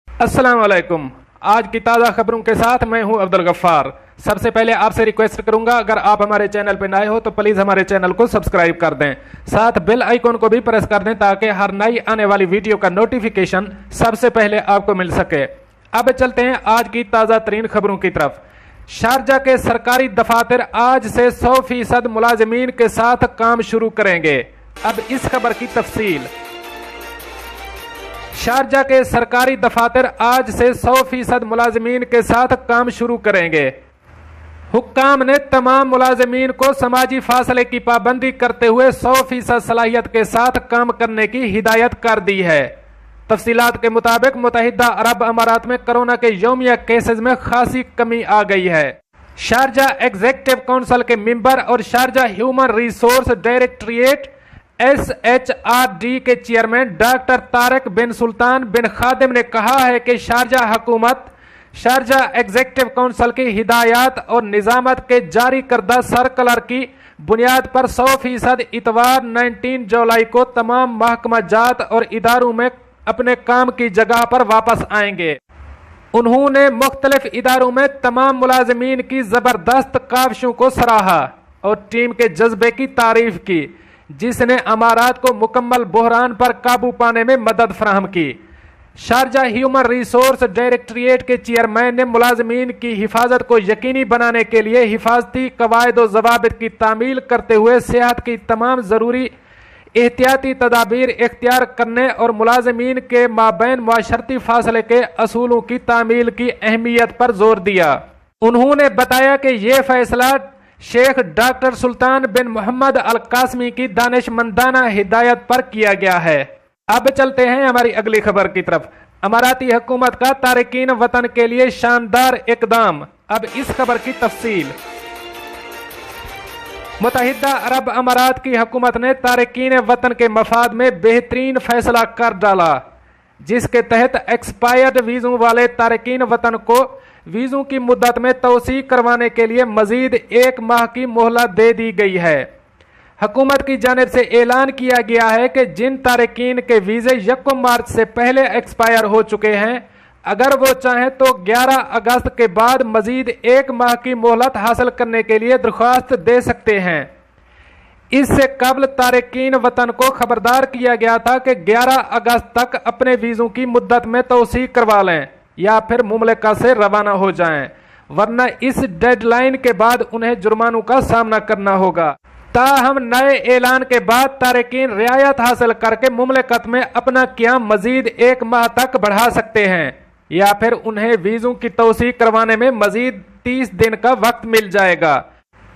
अस्सलाम वालेकुम। आज की ताज़ा खबरों के साथ मैं हूं अब्दुल गफ्फार। सबसे पहले आपसे रिक्वेस्ट करूंगा, अगर आप हमारे चैनल पर नए हो तो प्लीज़ हमारे चैनल को सब्सक्राइब कर दें, साथ बेल आइकॉन को भी प्रेस कर दें ताकि हर नई आने वाली वीडियो का नोटिफिकेशन सबसे पहले आपको मिल सके। अब चलते हैं आज की ताज़ा तरीन खबरों की तरफ। शारजा के सरकारी दफातर आज से 100% मुलाजमीन के साथ काम शुरू करेंगे। अब इस खबर की तफसील। शारजा के सरकारी दफातर आज से 100% मुलाजमीन के साथ काम शुरू करेंगे। हुक्काम ने तमाम मुलाजमीन को समाजी फासले की पाबंदी करते हुए 100% सलाहियत के साथ काम करने की हिदायत कर दी है। तफसीलात के मुताबिक मुत्तहिदा अरब अमारात में कोरोना के यौमिया केसेस में खासी कमी आ गई है। शारजा एग्जीक्यूटिव काउंसिल के मेंबर और Sharjah human resource directorate SHRD के चेयरमैन डॉक्टर तारिक बिन सुल्तान बिन खादिम ने कहा है कि शारजा हुकूमत शारजा एग्जीक्यूटिव काउंसिल की हिदायत और निजामत के जारी करदा सर्कुलर की बुनियाद पर 100% इतवार 19 जुलाई को तमाम महकमा जात और इदारों में अपने काम की जगह पर वापस आएंगे। उन्होंने मुख्तलिफ इदारों में तमाम मुलाजमीन की जबरदस्त काविशों को सराहा और टीम के जज्बे की तारीफ की, जिसने अमारात को मुकम्मल बहरान पर काबू पाने में मदद फराहम की। शारजा ह्यूमन रिसोर्स डायरेक्टरेट के चेयरमैन ने मुलाजमीन की हिफाजत को यकीनी बनाने के लिए हिफाजती कवायद और ज़वाबित की तामील करते हुए सेहत की तमाम ज़रूरी एहतियाती तदाबीर इख्तियार करने और मुलाजमीन के माबैन मुआशरती फासले के असूलों की तामील की अहमियत पर जोर दिया। उन्होंने बताया कि ये फैसला शेख डॉक्टर सुल्तान बिन मोहम्मद अल कासमी की दानिशमंदाना हिदायत पर किया गया है। अब चलते हैं हमारी अगली खबर की तरफ। अमाराती हुकूमत का तारिकीन वतन के लिए शानदार इकदाम। अब इस खबर की तफसील। मुत्तहिदा अरब अमारात की हुकूमत ने तारिकीन वतन के मफाद में बेहतरीन फैसला कर डाला, जिसके तहत एक्सपायर्ड वीज़ों वाले तारिकीन वतन को वीज़ों की मुद्दत में तौसी करवाने के लिए मजीद 1 माह की मोहलत दे दी गई है। हुकूमत की जानिब से ऐलान किया गया है कि जिन तारिकीन के वीज़े 1 मार्च से पहले एक्सपायर हो चुके हैं, अगर वो चाहें तो 11 अगस्त के बाद मजीद 1 माह की मोहलत हासिल करने के लिए दरख्वास्त दे सकते हैं। इससे कबल तारिकीन वतन को खबरदार किया गया था कि 11 अगस्त तक अपने वीज़ों की मुद्दत में तौसी करवा लें या फिर मुमलिका से रवाना हो जाएं, वरना इस डेडलाइन के बाद उन्हें जुर्मानों का सामना करना होगा। ताहम नए ऐलान के बाद तारिकीन रियायत हासिल करके मुमलिकत में अपना क़याम मजीद 1 माह तक बढ़ा सकते हैं या फिर उन्हें वीज़ों की तौसी करवाने में मजीद 30 दिन का वक्त मिल जाएगा।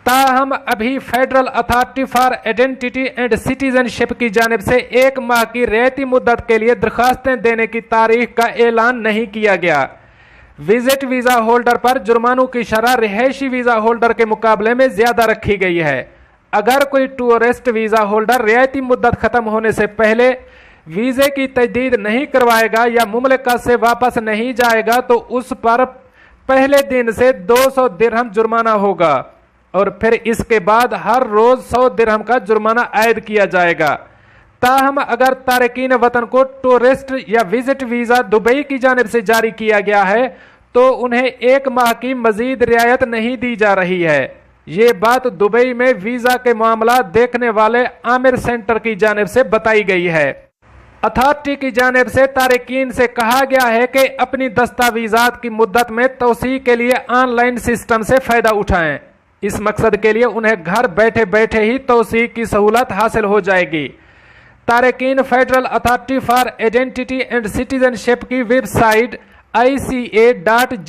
ताहम अभी federal authority for identity and citizenship की जानिब से 1 माह की रियायती मुद्दत के लिए दरखास्तें देने की तारीख का ऐलान नहीं किया गया। विजिट वीज़ा होल्डर पर जुर्मानों की शरह रिहायशी वीज़ा होल्डर के मुकाबले में ज़्यादा रखी गई है। अगर कोई टूरिस्ट वीज़ा होल्डर रियायती मुद्दत ख़त्म होने से पहले वीज़े की तजदीद नहीं करवाएगा या मुमलिका से वापस नहीं जाएगा तो उस पर पहले दिन से 200 दिरहम जुर्माना होगा और फिर इसके बाद हर रोज 100 दिरहम का जुर्माना आयद किया जाएगा। ताहम अगर तारिकीन वतन को टूरिस्ट या विजिट वीज़ा दुबई की जानिब से जारी किया गया है तो उन्हें 1 माह की मजीद रियायत नहीं दी जा रही है। ये बात दुबई में वीज़ा के मामला देखने वाले आमिर सेंटर की जानिब से बताई गई है। अथॉरिटी की जानिब से तारिकीन से कहा गया है कि अपनी दस्तावेजात की मुद्दत में तौसी के लिए ऑनलाइन सिस्टम से फ़ायदा उठाएं। इस मकसद के लिए उन्हें घर बैठे बैठे ही तौसी की सहूलत हासिल हो जाएगी। तारिकीन federal authority for identity and citizenship की वेबसाइट ICA.gov.ae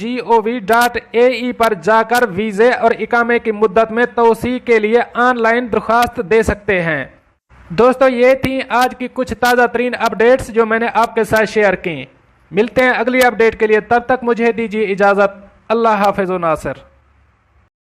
पर जाकर वीज़े और इकामे की मुद्दत में तौसी के लिए ऑनलाइन दरख्वास्त दे सकते हैं। दोस्तों, ये थी आज की कुछ ताज़ा तरीन अपडेट्स जो मैंने आपके साथ शेयर की। मिलते हैं अगली अपडेट के लिए, तब तक मुझे दीजिए इजाज़त। अल्लाह हाफ़िज़ व नासिर।